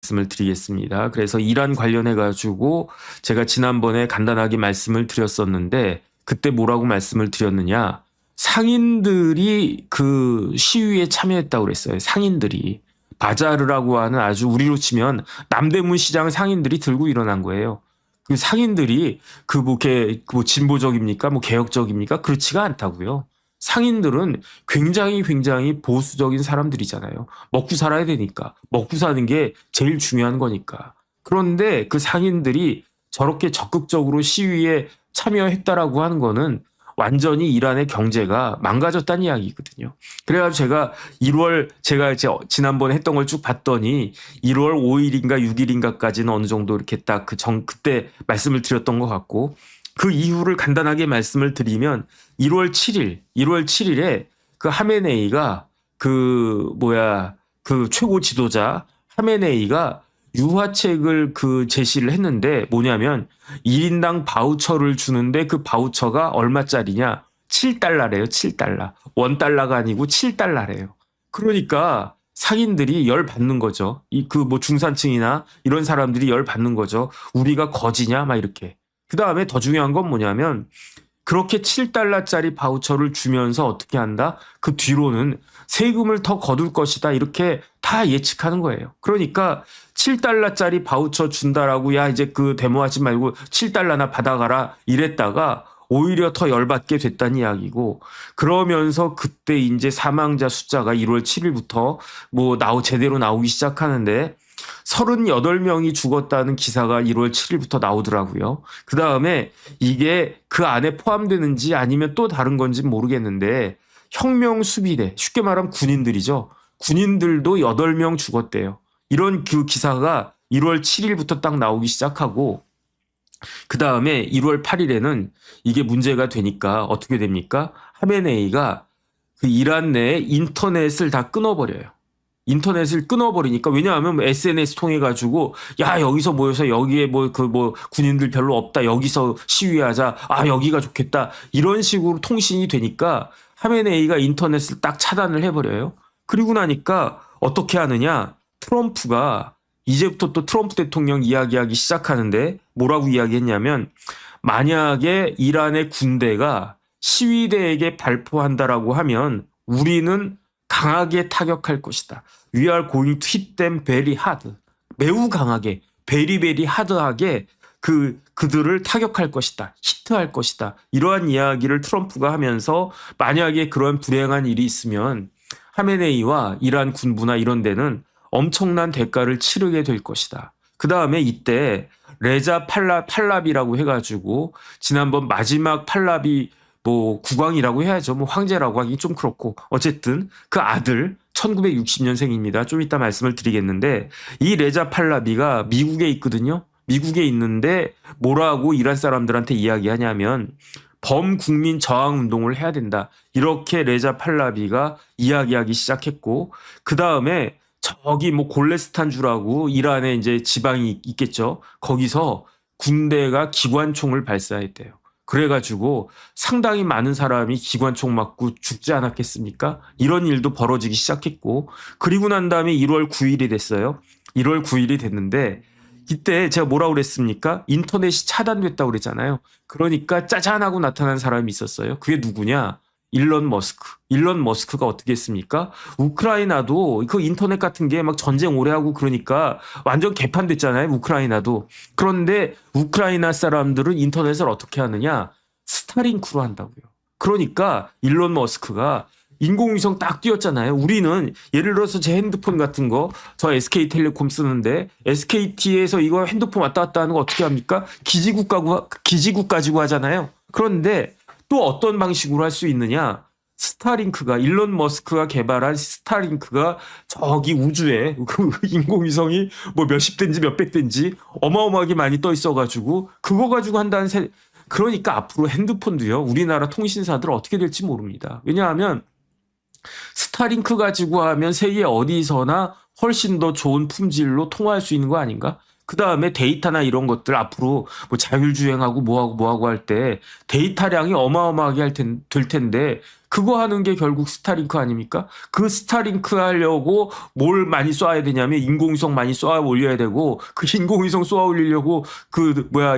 말씀을 드리겠습니다. 그래서 이란 관련해 가지고 제가 지난번에 간단하게 말씀을 드렸었는데 그때 뭐라고 말씀을 드렸느냐? 상인들이 그 시위에 참여했다고 그랬어요. 상인들이. 바자르라고 하는 아주 우리로 치면 남대문 시장 상인들이 들고 일어난 거예요. 그 상인들이 뭐 진보적입니까? 뭐 개혁적입니까? 그렇지가 않다고요. 상인들은 굉장히 보수적인 사람들이잖아요. 먹고 살아야 되니까. 먹고 사는 게 제일 중요한 거니까. 그런데 그 상인들이 저렇게 적극적으로 시위에 참여했다라고 하는 거는 완전히 이란의 경제가 망가졌다는 이야기거든요. 그래가지고 제가 이제 지난번에 했던 걸 쭉 봤더니 1월 5일인가 6일인가까지는 어느 정도 이렇게 딱 그때 말씀을 드렸던 것 같고 그 이후를 간단하게 말씀을 드리면 1월 7일에 그 하메네이가 그 최고 지도자 하메네이가 유화책을 제시를 했는데 뭐냐면 1인당 바우처를 주는데 그 바우처가 얼마짜리냐? 7달러래요. 7달러. 1달러가 아니고 7달러래요. 그러니까 상인들이 열 받는 거죠. 중산층이나 이런 사람들이 열 받는 거죠. 우리가 거지냐? 막 이렇게. 그 다음에 더 중요한 건 뭐냐면 그렇게 7달러짜리 바우처를 주면서 어떻게 한다? 그 뒤로는 세금을 더 거둘 것이다. 이렇게 다 예측하는 거예요. 그러니까 7달러짜리 바우처 준다라고 야 이제 그 데모하지 말고 7달러나 받아가라 이랬다가 오히려 더 열받게 됐다는 이야기고 그러면서 그때 이제 사망자 숫자가 1월 7일부터 제대로 나오기 시작하는데 38명이 죽었다는 기사가 1월 7일부터 나오더라고요. 그 다음에 이게 그 안에 포함되는지 아니면 또 다른 건지 모르겠는데 혁명 수비대, 쉽게 말하면 군인들이죠. 군인들도 8명 죽었대요. 이런 그 기사가 1월 7일부터 딱 나오기 시작하고 그 다음에 1월 8일에는 이게 문제가 되니까 어떻게 됩니까? 하메네이가 그 이란 내에 인터넷을 다 끊어버려요. 인터넷을 끊어버리니까 왜냐하면 SNS 통해 가지고 야 여기서 모여서 여기에 군인들 별로 없다 여기서 시위하자 여기가 좋겠다 이런 식으로 통신이 되니까 하메네이가 인터넷을 딱 차단을 해버려요. 그리고 나니까 어떻게 하느냐 트럼프가 이제부터 또 트럼프 대통령 이야기하기 시작하는데 뭐라고 이야기했냐면 만약에 이란의 군대가 시위대에게 발포한다라고 하면 우리는 강하게 타격할 것이다. We are going to hit them very hard. 매우 강하게, very 하드하게 그들을 타격할 것이다. 히트할 것이다. 이러한 이야기를 트럼프가 하면서 만약에 그런 불행한 일이 있으면 하메네이와 이란 군부나 이런 데는 엄청난 대가를 치르게 될 것이다. 그 다음에 이때 레자 팔라비라고 해가지고 지난번 마지막 팔라비 국왕이라고 해야죠. 황제라고 하기 좀 그렇고 어쨌든 그 아들 1960년생입니다. 좀 이따 말씀을 드리겠는데 이 레자 팔라비가 미국에 있거든요. 미국에 있는데 뭐라고 이란 사람들한테 이야기하냐면 범국민 저항 운동을 해야 된다. 이렇게 레자 팔라비가 이야기하기 시작했고 그 다음에 저기 골레스탄주라고 이란에 이제 지방이 있겠죠. 거기서 군대가 기관총을 발사했대요. 그래가지고 상당히 많은 사람이 기관총 맞고 죽지 않았겠습니까? 이런 일도 벌어지기 시작했고 그리고 난 다음에 1월 9일이 됐어요. 1월 9일이 됐는데 이때 제가 뭐라고 그랬습니까? 인터넷이 차단됐다고 그랬잖아요. 그러니까 짜잔하고 나타난 사람이 있었어요. 그게 누구냐? 일론 머스크. 일론 머스크가 어떻게 했습니까? 우크라이나도 그 인터넷 같은 게 막 전쟁 오래 하고 그러니까 완전 개판됐잖아요. 우크라이나도. 그런데 우크라이나 사람들은 인터넷을 어떻게 하느냐? 스타링크로 한다고요. 그러니까 일론 머스크가 인공위성 딱 띄웠잖아요. 우리는 예를 들어서 제 핸드폰 같은 거 저 SK텔레콤 쓰는데 SKT에서 이거 핸드폰 왔다 갔다 하는 거 어떻게 합니까? 기지국 가지고 하잖아요. 그런데 또 어떤 방식으로 할 수 있느냐? 스타링크가 일론 머스크가 개발한 스타링크가 저기 우주에 그 인공위성이 몇십 대인지 몇백 대인지 어마어마하게 많이 떠 있어가지고 그거 가지고 한다는 그러니까 앞으로 핸드폰도요. 우리나라 통신사들 어떻게 될지 모릅니다. 왜냐하면 스타링크 가지고 하면 세계 어디서나 훨씬 더 좋은 품질로 통화할 수 있는 거 아닌가? 그 다음에 데이터나 이런 것들 앞으로 뭐 자율주행하고 뭐하고 할 때 데이터량이 어마어마하게 될 텐데 그거 하는 게 결국 스타링크 아닙니까? 그 스타링크 하려고 뭘 많이 쏴야 되냐면 인공위성 많이 쏘아 올려야 되고 그 인공위성 쏘아 올리려고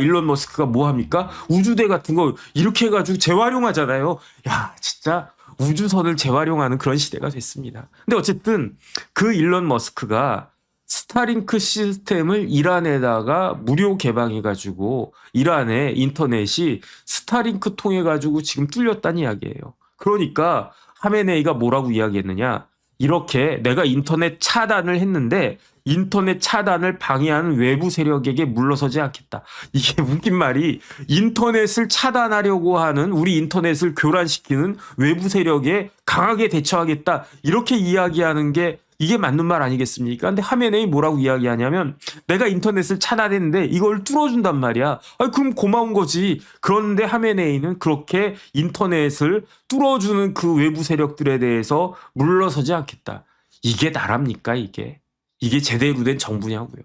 일론 머스크가 뭐 합니까? 우주대 같은 거 이렇게 해가지고 재활용하잖아요. 야, 진짜 우주선을 재활용하는 그런 시대가 됐습니다. 근데 어쨌든 그 일론 머스크가 스타링크 시스템을 이란에다가 무료 개방해가지고 이란의 인터넷이 스타링크 통해가지고 지금 뚫렸다는 이야기예요. 그러니까 하메네이가 뭐라고 이야기했느냐. 이렇게 내가 인터넷 차단을 했는데 인터넷 차단을 방해하는 외부 세력에게 물러서지 않겠다. 이게 웃긴 말이 인터넷을 차단하려고 하는 우리 인터넷을 교란시키는 외부 세력에 강하게 대처하겠다. 이렇게 이야기하는 게 이게 맞는 말 아니겠습니까? 근데 하메네이 뭐라고 이야기하냐면 내가 인터넷을 차단했는데 이걸 뚫어준단 말이야. 그럼 고마운 거지. 그런데 하메네이는 그렇게 인터넷을 뚫어주는 그 외부 세력들에 대해서 물러서지 않겠다. 이게 나랍니까 이게? 이게 제대로 된 정부냐고요.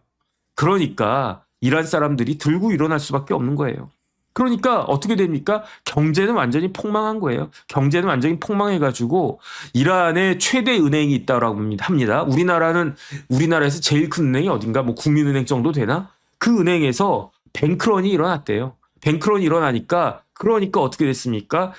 그러니까 이란 사람들이 들고 일어날 수밖에 없는 거예요. 그러니까 어떻게 됩니까? 경제는 완전히 폭망한 거예요. 경제는 완전히 폭망해가지고 이란의 최대 은행이 있다고 합니다. 우리나라에서 제일 큰 은행이 어딘가? 뭐 국민은행 정도 되나? 그 은행에서 뱅크런이 일어났대요. 뱅크런이 일어나니까 그러니까 어떻게 됐습니까?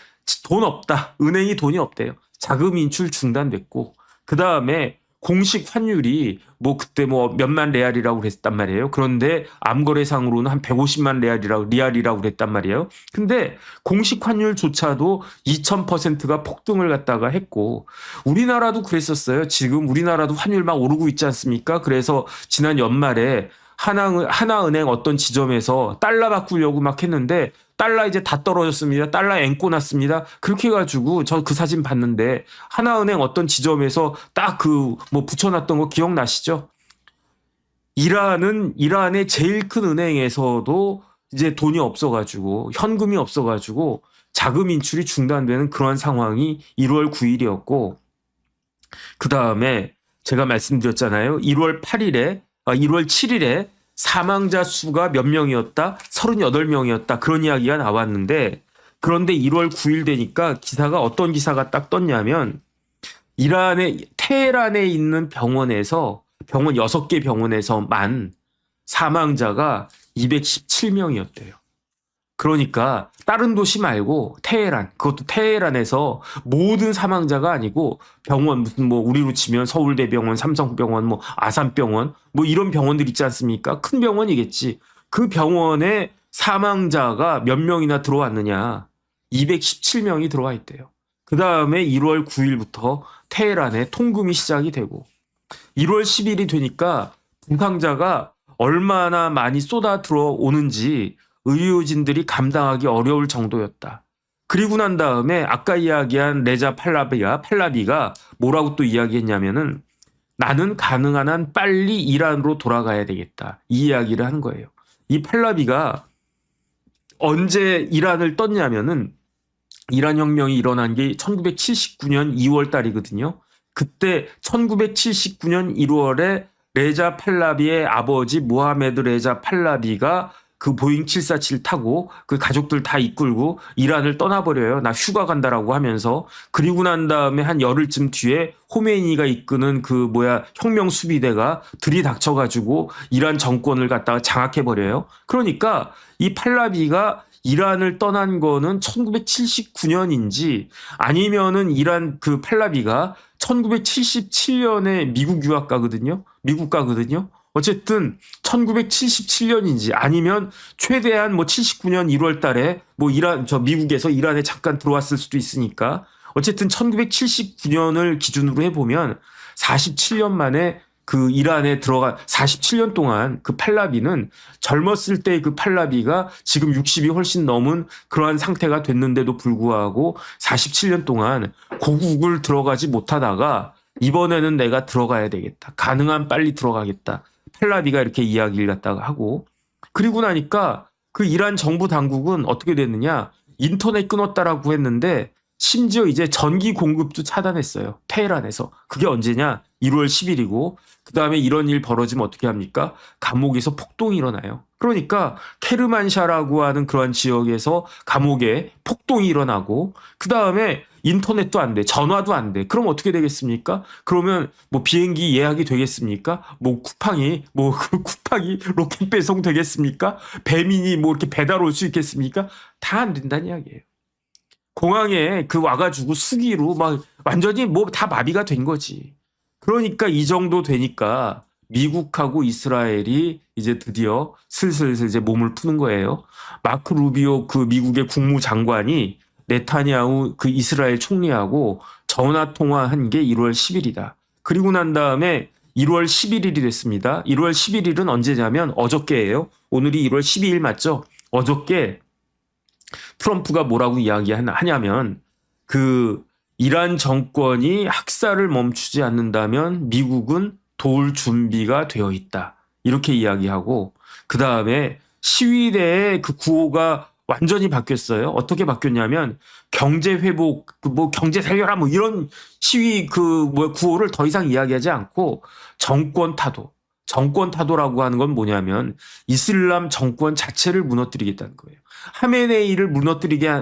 돈 없다. 은행이 돈이 없대요. 자금 인출 중단됐고 그 다음에 공식 환율이 그때 몇만 레알이라고 그랬단 말이에요. 그런데 암거래상으로는 한 150만 리알이라고 그랬단 말이에요. 근데 공식 환율조차도 2000%가 폭등을 갖다가 했고 우리나라도 그랬었어요. 지금 우리나라도 환율 막 오르고 있지 않습니까? 그래서 지난 연말에 하나은행 어떤 지점에서 달러 바꾸려고 막 했는데 달러 이제 다 떨어졌습니다. 달러 앵꼬 났습니다. 그렇게 해가지고 저 그 사진 봤는데 하나은행 어떤 지점에서 딱 붙여놨던 거 기억나시죠? 이란의 제일 큰 은행에서도 이제 돈이 없어가지고 현금이 없어가지고 자금 인출이 중단되는 그런 상황이 1월 9일이었고 그 다음에 제가 말씀드렸잖아요. 1월 7일에 사망자 수가 몇 명이었다? 38명이었다. 그런 이야기가 나왔는데 그런데 1월 9일 되니까 기사가 어떤 기사가 딱 떴냐면 테헤란에 있는 병원 6개 병원에서만 사망자가 217명이었대요. 그러니까 다른 도시 말고 그것도 테헤란에서 모든 사망자가 아니고 병원 우리로 치면 서울대병원, 삼성병원, 아산병원 이런 병원들 있지 않습니까? 큰 병원이겠지. 그 병원에 사망자가 몇 명이나 들어왔느냐? 217명이 들어와 있대요. 그 다음에 1월 9일부터 테헤란에 통금이 시작이 되고 1월 10일이 되니까 부상자가 얼마나 많이 쏟아 들어오는지 의료진들이 감당하기 어려울 정도였다. 그리고 난 다음에 아까 이야기한 레자 팔라비가 뭐라고 또 이야기했냐면은 나는 가능한 한 빨리 이란으로 돌아가야 되겠다. 이 이야기를 한 거예요. 이 팔라비가 언제 이란을 떴냐면은 이란 혁명이 일어난 게 1979년 2월 달이거든요. 그때 1979년 1월에 레자 팔라비의 아버지 모하메드 레자 팔라비가 그 보잉 747 타고 그 가족들 다 이끌고 이란을 떠나버려요. 나 휴가 간다라고 하면서. 그리고 난 다음에 한 열흘쯤 뒤에 호메이니가 이끄는 혁명 수비대가 들이닥쳐가지고 이란 정권을 갖다가 장악해버려요. 그러니까 이 팔라비가 이란을 떠난 거는 1979년인지 아니면은 이란 그 팔라비가 1977년에 미국 유학 가거든요. 미국 가거든요. 어쨌든 1977년인지 아니면 최대한 79년 1월 달에 미국에서 이란에 잠깐 들어왔을 수도 있으니까 어쨌든 1979년을 기준으로 해보면 47년 만에 그 이란에 47년 동안 그 팔라비는 젊었을 때 그 팔라비가 지금 60이 훨씬 넘은 그러한 상태가 됐는데도 불구하고 47년 동안 고국을 들어가지 못하다가 이번에는 내가 들어가야 되겠다. 가능한 빨리 들어가겠다. 팔라비가 이렇게 이야기를 갖다가 하고 그리고 나니까 그 이란 정부 당국은 어떻게 됐느냐 인터넷 끊었다라고 했는데 심지어 이제 전기 공급도 차단했어요. 테헤란에서. 그게 언제냐? 1월 10일이고 그 다음에 이런 일 벌어지면 어떻게 합니까? 감옥에서 폭동이 일어나요. 그러니까 케르만샤라고 하는 그러한 지역에서 감옥에 폭동이 일어나고 그 다음에 인터넷도 안 돼. 전화도 안 돼. 그럼 어떻게 되겠습니까? 그러면 뭐 비행기 예약이 되겠습니까? 뭐 쿠팡이 그 쿠팡이 로켓 배송 되겠습니까? 배민이 뭐 이렇게 배달 올 수 있겠습니까? 다 안 된다는 이야기예요. 공항에 그 와가지고 수기로 막 완전히 뭐 다 마비가 된 거지. 그러니까 이 정도 되니까 미국하고 이스라엘이 이제 드디어 슬슬 이제 몸을 푸는 거예요. 마크 루비오 그 미국의 국무장관이 네타냐후 그 이스라엘 총리하고 전화 통화한 게 1월 10일이다. 그리고 난 다음에 1월 11일이 됐습니다. 1월 11일은 언제냐면 어저께예요. 오늘이 1월 12일 맞죠? 어저께 트럼프가 뭐라고 이야기하냐면 그 이란 정권이 학살을 멈추지 않는다면 미국은 도울 준비가 되어 있다. 이렇게 이야기하고 그 다음에 시위대의 그 구호가 완전히 바뀌었어요. 어떻게 바뀌었냐면 경제 회복, 뭐 경제 살려라 뭐 이런 시위 구호를 더 이상 이야기하지 않고 정권 타도. 정권 타도라고 하는 건 뭐냐면 이슬람 정권 자체를 무너뜨리겠다는 거예요.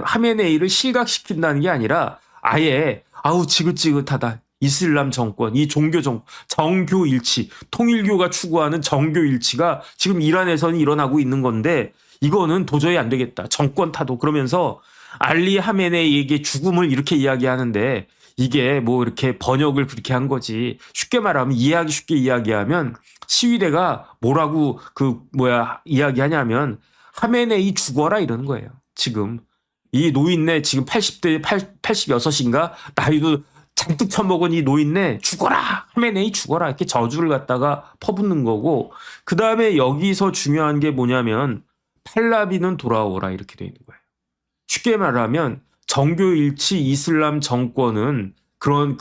하메네이를 실각시킨다는 게 아니라 아예 아우 지긋지긋하다. 이슬람 정권, 이 정교 일치, 통일교가 추구하는 정교 일치가 지금 이란에서는 일어나고 있는 건데 이거는 도저히 안 되겠다. 정권 타도. 그러면서 알리 하메네이에게 죽음을 이렇게 이야기하는데 이게 뭐 이렇게 번역을 그렇게 한 거지. 쉽게 말하면 쉽게 이야기하면 시위대가 뭐라고 이야기하냐면 하메네이 죽어라 이러는 거예요. 지금 이 노인네 지금 80대 86인가 나이도 잔뜩 처먹은 이 노인네 죽어라 하메네이 죽어라 이렇게 저주를 갖다가 퍼붓는 거고 그 다음에 여기서 중요한 게 뭐냐면 팔라비는 돌아오라 이렇게 돼 있는 거예요. 쉽게 말하면 정교일치 이슬람 정권은 그런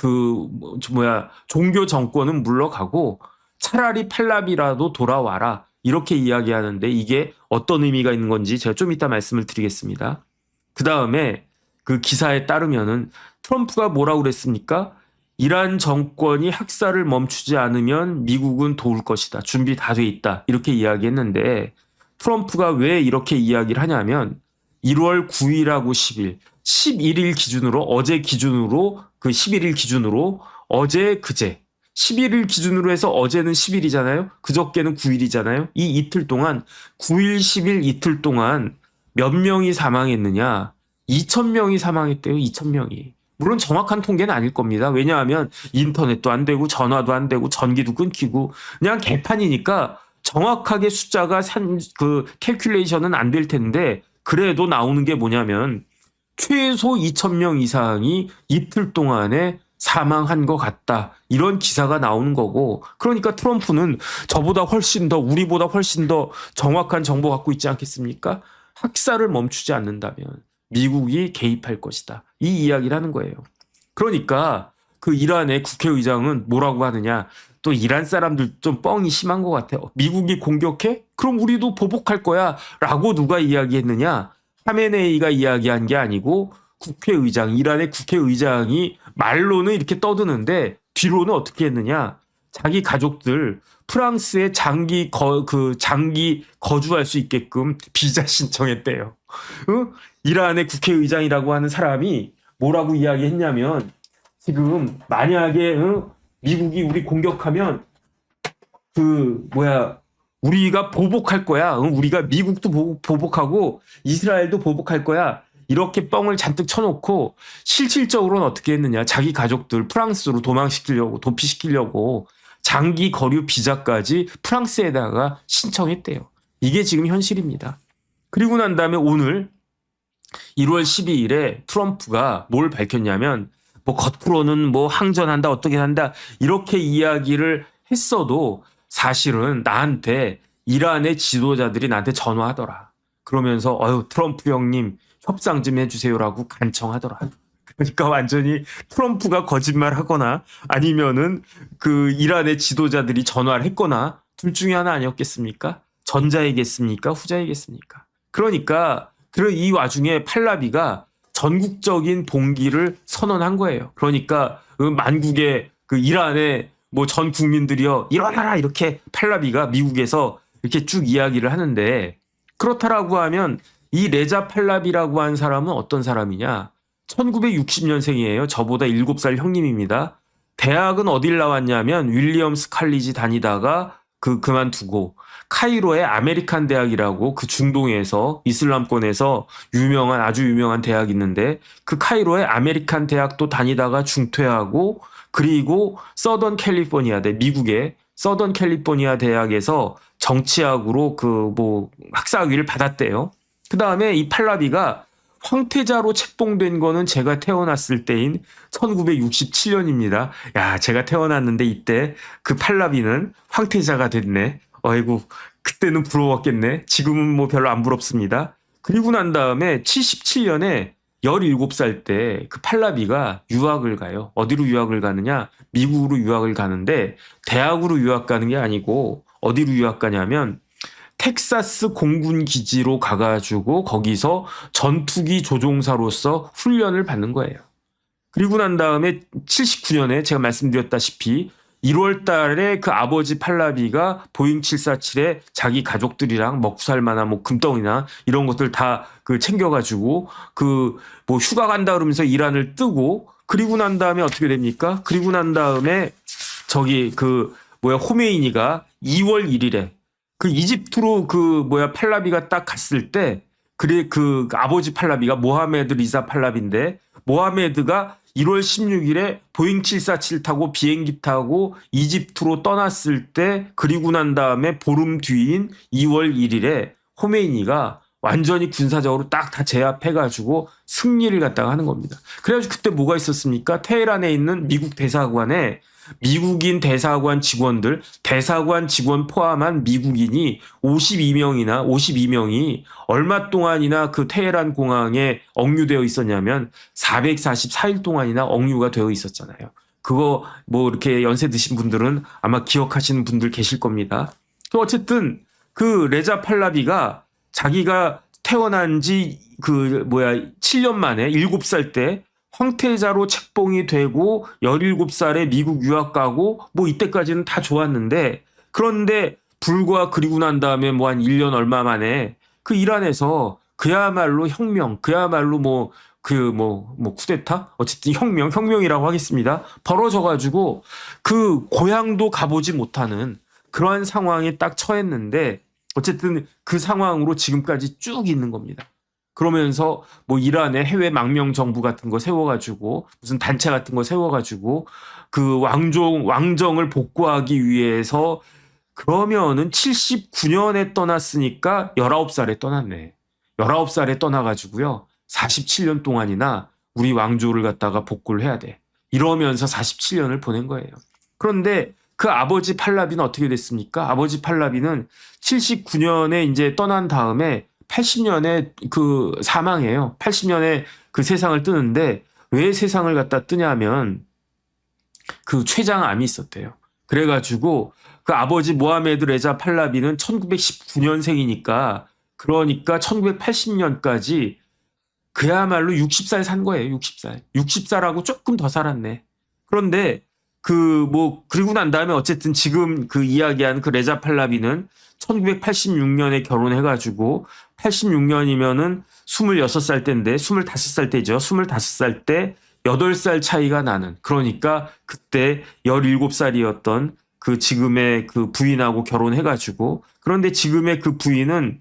종교 정권은 물러가고 차라리 팔라비라도 돌아와라 이렇게 이야기하는데 이게 어떤 의미가 있는 건지 제가 좀 이따 말씀을 드리겠습니다. 그 다음에 그 기사에 따르면은 트럼프가 뭐라고 그랬습니까? 이란 정권이 학살을 멈추지 않으면 미국은 도울 것이다. 준비 다 돼 있다. 이렇게 이야기했는데 트럼프가 왜 이렇게 이야기를 하냐면 1월 9일하고 10일, 11일 기준으로 어제 기준으로 그 11일 기준으로 어제 그제 11일 기준으로 해서 어제는 10일이잖아요. 그저께는 9일이잖아요. 이 이틀 동안 9일, 10일 이틀 동안 몇 명이 사망했느냐? 2,000명이 사망했대요. 2,000명이. 물론 정확한 통계는 아닐 겁니다. 왜냐하면 인터넷도 안 되고 전화도 안 되고 전기도 끊기고 그냥 개판이니까 정확하게 숫자가 캘큘레이션은 안 될 텐데 그래도 나오는 게 뭐냐면 최소 2,000명 이상이 이틀 동안에 사망한 것 같다. 이런 기사가 나오는 거고 그러니까 트럼프는 우리보다 훨씬 더 정확한 정보 갖고 있지 않겠습니까? 학살을 멈추지 않는다면 미국이 개입할 것이다. 이 이야기를 하는 거예요. 그러니까 그 이란의 국회의장은 뭐라고 하느냐. 또 이란 사람들 좀 뻥이 심한 것 같아요. 미국이 공격해? 그럼 우리도 보복할 거야. 라고 누가 이야기했느냐. 하메네이가 이야기한 게 아니고 이란의 국회의장이 말로는 이렇게 떠드는데 뒤로는 어떻게 했느냐. 자기 가족들 프랑스에 장기 거주할 수 있게끔 비자 신청했대요. 이란의 국회의장이라고 하는 사람이 뭐라고 이야기했냐면 지금 만약에 미국이 우리 공격하면 우리가 보복할 거야. 우리가 미국도 보복하고 이스라엘도 보복할 거야. 이렇게 뻥을 잔뜩 쳐놓고 실질적으로는 어떻게 했느냐. 자기 가족들 프랑스로 도피시키려고 장기 거류 비자까지 프랑스에다가 신청했대요. 이게 지금 현실입니다. 그리고 난 다음에 오늘 1월 12일에 트럼프가 뭘 밝혔냐면 겉으로는 항전한다 어떻게 한다 이렇게 이야기를 했어도 사실은 나한테 이란의 지도자들이 나한테 전화하더라. 그러면서 트럼프 형님 협상 좀 해주세요라고 간청하더라. 그러니까 완전히 트럼프가 거짓말하거나 아니면은 그 이란의 지도자들이 전화를 했거나 둘 중에 하나 아니었겠습니까? 전자이겠습니까? 후자이겠습니까? 그러니까 이 와중에 팔라비가 전국적인 봉기를 선언한 거예요. 그러니까 만국의 그 이란의 뭐 전 국민들이요 일어나라 이렇게 팔라비가 미국에서 이렇게 쭉 이야기를 하는데, 그렇다라고 하면 이 레자 팔라비라고 한 사람은 어떤 사람이냐? 1960년생이에요. 저보다 7살 형님입니다. 대학은 어딜 나왔냐면 윌리엄스 칼리지 다니다가 그만두고 카이로의 아메리칸 대학이라고 그 중동에서 이슬람권에서 유명한 아주 유명한 대학이 있는데 그 카이로의 아메리칸 대학도 다니다가 중퇴하고, 그리고 서던 캘리포니아 대 미국의 서던 캘리포니아 대학에서 정치학으로 그 뭐 학사학위를 받았대요. 그 다음에 이 팔라비가 황태자로 책봉된 거는 제가 태어났을 때인 1967년입니다. 야, 제가 태어났는데 이때 그 팔라비는 황태자가 됐네. 아이고, 그때는 부러웠겠네. 지금은 뭐 별로 안 부럽습니다. 그리고 난 다음에 77년에 17살 때 그 팔라비가 유학을 가요. 어디로 유학을 가느냐? 미국으로 유학을 가는데 대학으로 유학 가는 게 아니고 어디로 유학 가냐면 텍사스 공군 기지로 가가지고 거기서 전투기 조종사로서 훈련을 받는 거예요. 그리고 난 다음에 79년에 제가 말씀드렸다시피 1월 달에 그 아버지 팔라비가 보잉 747에 자기 가족들이랑 먹고 살 만한 뭐 금덩이나 이런 것들 다 그 챙겨가지고 그 뭐 휴가 간다 그러면서 이란을 뜨고, 그리고 난 다음에 어떻게 됩니까? 그리고 난 다음에 저기 그 호메이니가 2월 1일에 그 이집트로 팔라비가 딱 갔을 때, 그래 그 아버지 팔라비가 모하메드 리자 팔라비인데, 모하메드가 1월 16일에 보잉 747 타고 비행기 타고 이집트로 떠났을 때, 그리고 난 다음에 보름 뒤인 2월 1일에 호메이니가 완전히 군사적으로 딱 다 제압해가지고 승리를 갖다가 하는 겁니다. 그래가지고 그때 뭐가 있었습니까? 테헤란에 있는 미국 대사관에 미국인 대사관 직원들, 대사관 직원 포함한 미국인이 52명이 얼마 동안이나 그 테헤란 공항에 억류되어 있었냐면 444일 동안이나 억류가 되어 있었잖아요. 그거 뭐 이렇게 연세 드신 분들은 아마 기억하시는 분들 계실 겁니다. 어쨌든 그 레자 팔라비가 자기가 태어난 지 7년 만에 7살 때 황태자로 책봉이 되고 17살에 미국 유학 가고 뭐 이때까지는 다 좋았는데, 그런데 불과 그리고 난 다음에 뭐 한 1년 얼마 만에 그 이란에서 그야말로 혁명, 그야말로 쿠데타? 어쨌든 혁명이라고 하겠습니다. 벌어져가지고 그 고향도 가보지 못하는 그러한 상황에 딱 처했는데, 어쨌든 그 상황으로 지금까지 쭉 있는 겁니다. 그러면서 뭐 이란의 해외 망명 정부 같은 거 세워가지고 무슨 단체 같은 거 세워가지고 그 왕정을 복구하기 위해서, 그러면은 79년에 떠났으니까 19살에 떠났네. 19살에 떠나가지고요 47년 동안이나 우리 왕조를 갖다가 복구를 해야 돼. 이러면서 47년을 보낸 거예요. 그런데 그 아버지 팔라비는 어떻게 됐습니까? 아버지 팔라비는 79년에 이제 떠난 다음에 80년에 그 사망해요. 80년에 그 세상을 뜨는데, 왜 세상을 갖다 뜨냐면 그 췌장암이 있었대요. 그래가지고 그 아버지 모하메드 레자 팔라비는 1919년생이니까 그러니까 1980년까지 그야말로 60살 산 거예요. 60살. 60살하고 조금 더 살았네. 그런데 그리고 난 다음에 어쨌든 지금 그 이야기한 그 레자 팔라비는 1986년에 결혼해가지고 86년이면은 26살 때인데 25살 때죠. 25살 때 8살 차이가 나는, 그러니까 그때 17살이었던 그 지금의 그 부인하고 결혼해가지고, 그런데 지금의 그 부인은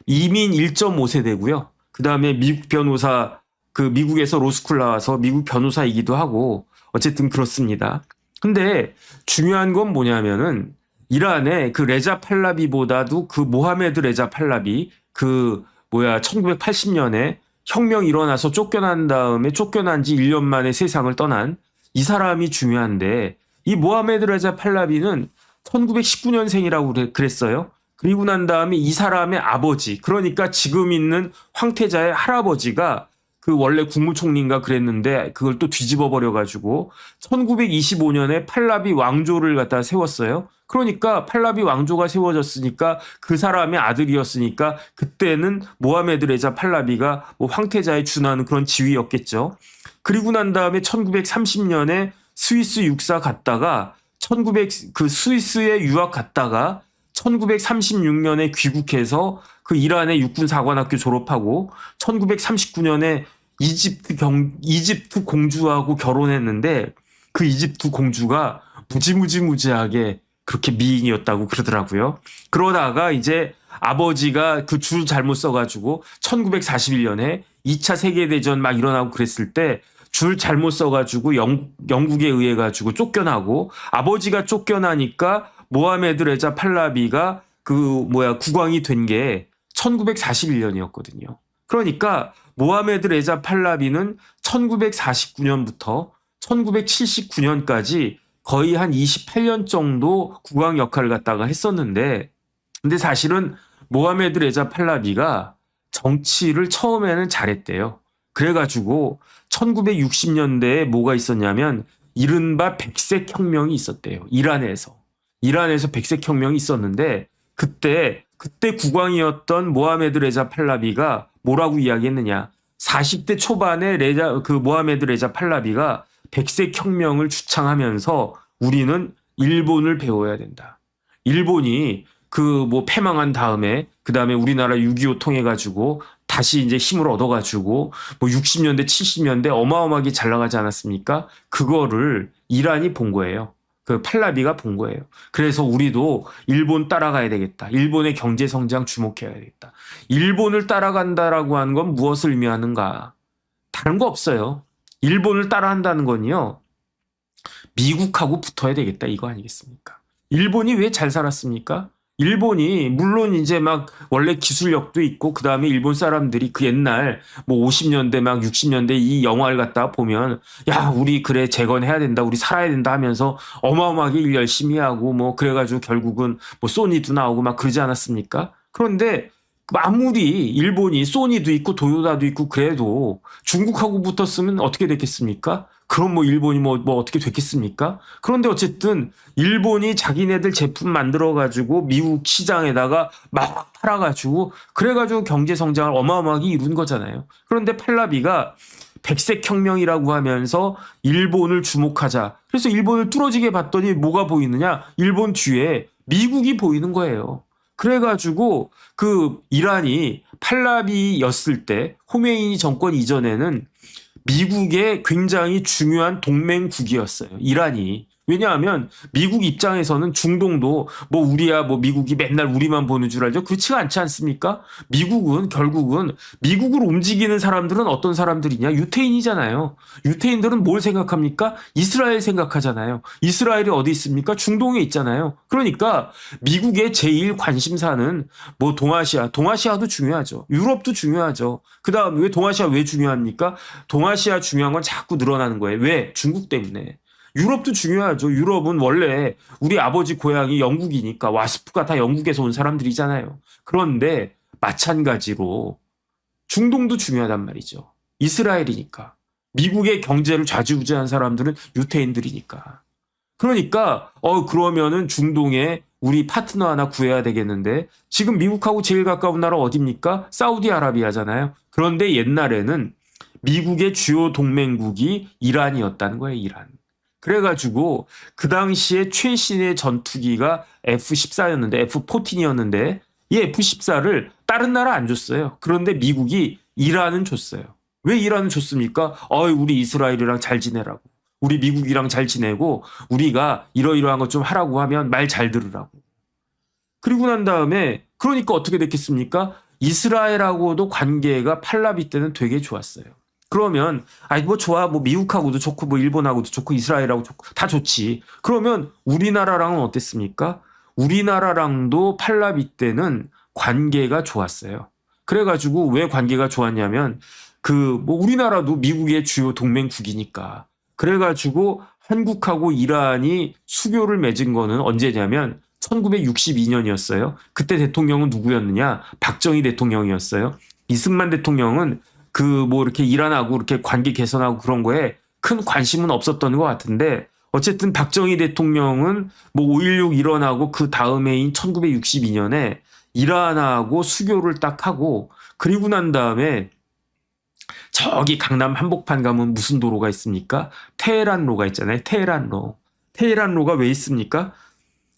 이민 1.5세대고요. 그 다음에 미국 변호사, 그 미국에서 로스쿨 나와서 미국 변호사이기도 하고, 어쨌든 그렇습니다. 근데 중요한 건 뭐냐면은 이란의 그 레자 팔라비보다도 그 모하메드 레자 팔라비 1980년에 혁명 일어나서 쫓겨난 다음에 쫓겨난 지 1년 만에 세상을 떠난 이 사람이 중요한데, 이 모하메드 레자 팔라비는 1919년생이라고 그랬어요. 그리고 난 다음에 이 사람의 아버지, 그러니까 지금 있는 황태자의 할아버지가 그 원래 국무총리인가 그랬는데 그걸 또 뒤집어 버려가지고 1925년에 팔라비 왕조를 갖다 세웠어요. 그러니까 팔라비 왕조가 세워졌으니까 그 사람의 아들이었으니까 그때는 모하메드 레자 팔라비가 뭐 황태자에 준하는 그런 지위였겠죠. 그리고 난 다음에 1930년에 스위스 육사 갔다가 그 스위스에 유학 갔다가 1936년에 귀국해서 그 이란의 육군사관학교 졸업하고 1939년에 이집트 공주하고 결혼했는데 그 이집트 공주가 무지무지하게 그렇게 미인이었다고 그러더라고요. 그러다가 이제 아버지가 그 줄 잘못 써가지고 1941년에 2차 세계대전 막 일어나고 그랬을 때 줄 잘못 써가지고 영국에 의해 가지고 쫓겨나고 아버지가 쫓겨나니까 모하메드 레자 팔라비가 국왕이 된 게 1941년이었거든요. 그러니까 모하메드 레자 팔라비는 1949년부터 1979년까지 거의 한 28년 정도 국왕 역할을 갖다가 했었는데 근데 사실은 모하메드 레자 팔라비가 정치를 처음에는 잘했대요. 그래가지고 1960년대에 뭐가 있었냐면 이른바 백색혁명이 있었대요. 이란에서 백색혁명이 있었는데 그때 국왕이었던 모하메드 레자 팔라비가 뭐라고 이야기했느냐. 40대 초반에 모하메드 레자 팔라비가 백색혁명을 주창하면서 우리는 일본을 배워야 된다. 일본이 패망한 다음에 그다음에 우리나라 6.25 통해 가지고 다시 이제 힘을 얻어 가지고 60년대 70년대 어마어마하게 잘 나가지 않았습니까? 그거를 이란이 본 거예요. 그 팔라비가 본 거예요. 그래서 우리도 일본 따라가야 되겠다. 일본의 경제 성장 주목해야 되겠다. 일본을 따라간다라고 하는 건 무엇을 의미하는가? 다른 거 없어요. 일본을 따라한다는 건요. 미국하고 붙어야 되겠다 이거 아니겠습니까? 일본이 왜 잘 살았습니까? 일본이 물론 이제 막 원래 기술력도 있고 그다음에 일본 사람들이 그 옛날 50년대 막 60년대 이 영화를 갖다가 보면 야 우리 그래 재건해야 된다 우리 살아야 된다 하면서 어마어마하게 일 열심히 하고 그래가지고 결국은 소니도 나오고 막 그러지 않았습니까? 그런데 아무리 일본이 소니도 있고 도요타도 있고 그래도 중국하고 붙었으면 어떻게 됐겠습니까? 그럼 일본이 어떻게 됐겠습니까? 그런데 어쨌든 일본이 자기네들 제품 만들어가지고 미국 시장에다가 막 팔아가지고 그래가지고 경제 성장을 어마어마하게 이룬 거잖아요. 그런데 팔라비가 백색혁명이라고 하면서 일본을 주목하자. 그래서 일본을 뚫어지게 봤더니 뭐가 보이느냐? 일본 뒤에 미국이 보이는 거예요. 그래가지고 이란이 팔라비였을 때 호메이니 정권 이전에는 미국의 굉장히 중요한 동맹국이었어요. 이란이. 왜냐하면 미국 입장에서는 중동도 우리야 미국이 맨날 우리만 보는 줄 알죠? 그렇지가 않지 않습니까? 미국은 결국은 미국을 움직이는 사람들은 어떤 사람들이냐? 유태인이잖아요. 유태인들은 뭘 생각합니까? 이스라엘 생각하잖아요. 이스라엘이 어디 있습니까? 중동에 있잖아요. 그러니까 미국의 제1 관심사는 동아시아도 중요하죠. 유럽도 중요하죠. 그다음 왜 동아시아 왜 중요합니까? 동아시아 중요한 건 자꾸 늘어나는 거예요. 왜? 중국 때문에. 유럽도 중요하죠. 유럽은 원래 우리 아버지 고향이 영국이니까 와스프가 다 영국에서 온 사람들이잖아요. 그런데 마찬가지로 중동도 중요하단 말이죠. 이스라엘이니까. 미국의 경제를 좌지우지한 사람들은 유태인들이니까. 그러니까 그러면은 중동에 우리 파트너 하나 구해야 되겠는데 지금 미국하고 제일 가까운 나라 어디입니까? 사우디아라비아잖아요. 그런데 옛날에는 미국의 주요 동맹국이 이란이었다는 거예요. 이란. 그래가지고 그 당시에 최신의 전투기가 F-14였는데 F-14였는데 이 F-14를 다른 나라 안 줬어요. 그런데 미국이 이란은 줬어요. 왜 이란은 줬습니까? 우리 이스라엘이랑 잘 지내라고. 우리 미국이랑 잘 지내고 우리가 이러이러한 것 좀 하라고 하면 말 잘 들으라고. 그리고 난 다음에 그러니까 어떻게 됐겠습니까? 이스라엘하고도 관계가 팔라비 때는 되게 좋았어요. 그러면 좋아 미국하고도 좋고 일본하고도 좋고 이스라엘하고 좋고 다 좋지. 그러면 우리나라랑은 어땠습니까? 우리나라랑도 팔라비 때는 관계가 좋았어요. 그래가지고 왜 관계가 좋았냐면 우리나라도 미국의 주요 동맹국이니까. 그래가지고 한국하고 이란이 수교를 맺은 거는 언제냐면 1962년이었어요. 그때 대통령은 누구였느냐? 박정희 대통령이었어요. 이승만 대통령은 그 뭐 이렇게 이란하고 이렇게 관계 개선하고 그런 거에 큰 관심은 없었던 것 같은데 어쨌든 박정희 대통령은 뭐 5.16 일어나고 그 다음해인 1962년에 이란하고 수교를 딱 하고 그리고 난 다음에 저기 강남 한복판 가면 무슨 도로가 있습니까? 테헤란로가 있잖아요. 테헤란로. 테헤란로가 왜 있습니까?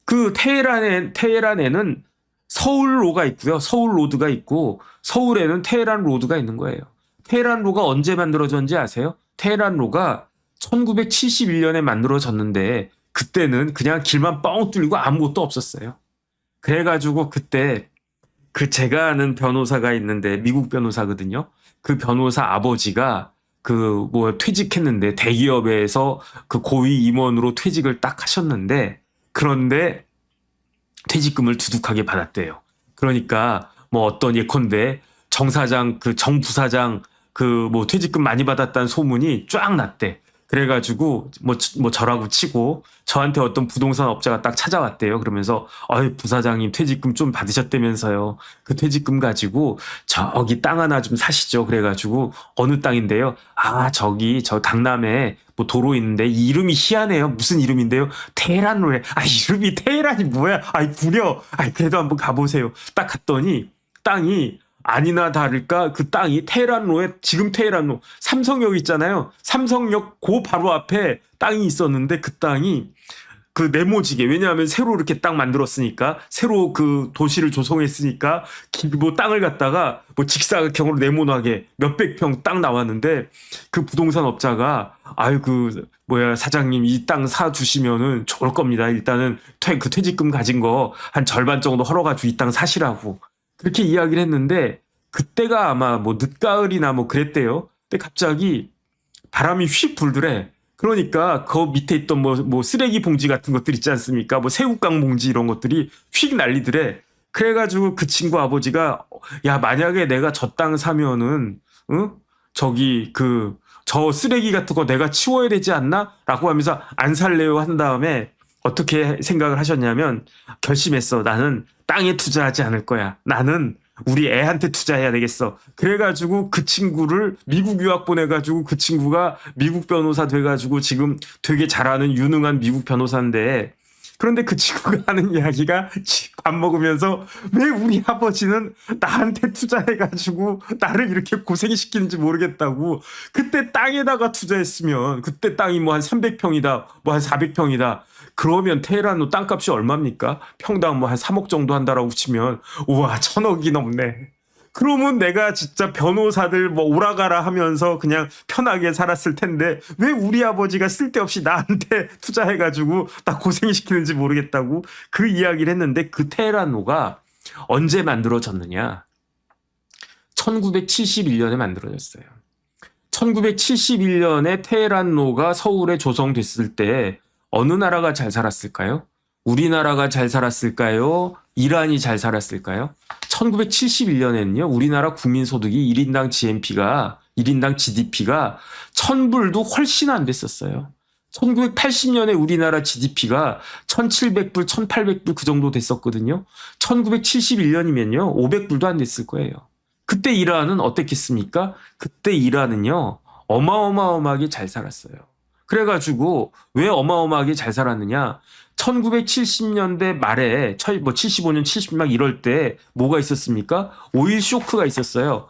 그 테헤란에는 서울로가 있고요. 서울로드가 있고 서울에는 테헤란 로드가 있는 거예요. 테헤란로가 언제 만들어졌는지 아세요? 테헤란로가 1971년에 만들어졌는데 그때는 그냥 길만 뻥 뚫리고 아무것도 없었어요. 그래가지고 그때 그 제가 아는 변호사가 있는데 미국 변호사거든요. 그 변호사 아버지가 그 뭐 퇴직했는데 대기업에서 그 고위 임원으로 퇴직을 딱 하셨는데 그런데 퇴직금을 두둑하게 받았대요. 그러니까 뭐 어떤 예컨대 정 사장 그 정 부사장 그 뭐 퇴직금 많이 받았다는 소문이 쫙 났대. 그래가지고 뭐 저라고 치고 저한테 어떤 부동산 업자가 딱 찾아왔대요. 그러면서 어이 부사장님 퇴직금 좀 받으셨다면서요. 그 퇴직금 가지고 저기 땅 하나 좀 사시죠. 그래가지고 어느 땅인데요. 아 저기 저 강남에 뭐 도로 있는데 이 이름이 희한해요. 무슨 이름인데요? 테헤란로래. 아 이름이 테헤란이 뭐야? 아이 구려. 아 그래도 한번 가보세요. 딱 갔더니 땅이 아니나 다를까 그 땅이 테헤란로에 지금 테헤란로 삼성역 있잖아요. 삼성역 그 바로 앞에 땅이 있었는데 그 땅이 그 네모지게 왜냐하면 새로 이렇게 땅 만들었으니까 새로 그 도시를 조성했으니까 뭐 땅을 갖다가 뭐 직사각형으로 네모나게 몇백 평 땅 나왔는데 그 부동산 업자가 아유 그 뭐야 사장님 이 땅 사주시면은 좋을 겁니다. 일단은 그 퇴직금 가진 거 한 절반 정도 헐어가지고 이 땅 사시라고 그렇게 이야기를 했는데 그때가 아마 뭐 늦가을이나 뭐 그랬대요. 근데 갑자기 바람이 휙 불더래. 그러니까 그 밑에 있던 뭐 쓰레기 봉지 같은 것들 있지 않습니까? 뭐 새우깡 봉지 이런 것들이 휙 날리더래. 그래가지고 그 친구 아버지가 야 만약에 내가 저 땅 사면은 응? 저기 그 저 쓰레기 같은 거 내가 치워야 되지 않나? 라고 하면서 안 살래요 한 다음에 어떻게 생각을 하셨냐면 결심했어. 나는 땅에 투자하지 않을 거야. 나는 우리 애한테 투자해야 되겠어. 그래가지고 그 친구를 미국 유학 보내가지고 그 친구가 미국 변호사 돼가지고 지금 되게 잘하는 유능한 미국 변호사인데 그런데 그 친구가 하는 이야기가 밥 먹으면서 왜 우리 아버지는 나한테 투자해가지고 나를 이렇게 고생시키는지 모르겠다고. 그때 땅에다가 투자했으면 그때 땅이 뭐 한 300평이다 뭐 한 400평이다. 그러면 테헤란로 땅값이 얼마입니까? 평당 뭐 한 3억 정도 한다라고 치면 우와 1,000억이 넘네. 그러면 내가 진짜 변호사들 뭐 오라가라 하면서 그냥 편하게 살았을 텐데 왜 우리 아버지가 쓸데없이 나한테 투자해가지고 나 고생시키는지 모르겠다고 그 이야기를 했는데 그 테헤란로가 언제 만들어졌느냐? 1971년에 만들어졌어요. 1971년에 테헤란로가 서울에 조성됐을 때 어느 나라가 잘 살았을까요? 우리나라가 잘 살았을까요? 이란이 잘 살았을까요? 1971년에는요, 우리나라 국민소득이 1인당 GNP가, 1인당 GDP가 1,000불도 훨씬 안 됐었어요. 1980년에 우리나라 GDP가 1,700불, 1,800불 그 정도 됐었거든요. 1971년이면요, 500불도 안 됐을 거예요. 그때 이란은 어땠겠습니까? 그때 이란은요, 어마어마하게 잘 살았어요. 그래가지고 왜 어마어마하게 잘 살았느냐? 1970년대 말에 뭐 75년, 70막 이럴 때 뭐가 있었습니까? 오일 쇼크가 있었어요.